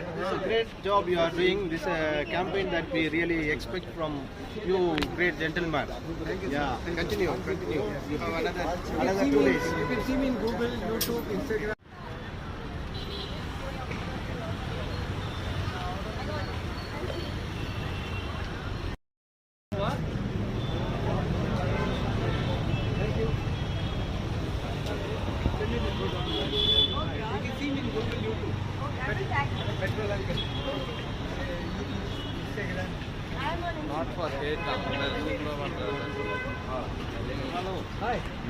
It's a great job you are doing. This campaign that we really expect from you, great gentleman. Yeah, continue. You have another 2 days. You can see me in Google, YouTube, Instagram. Not for hate. Hello. Hi.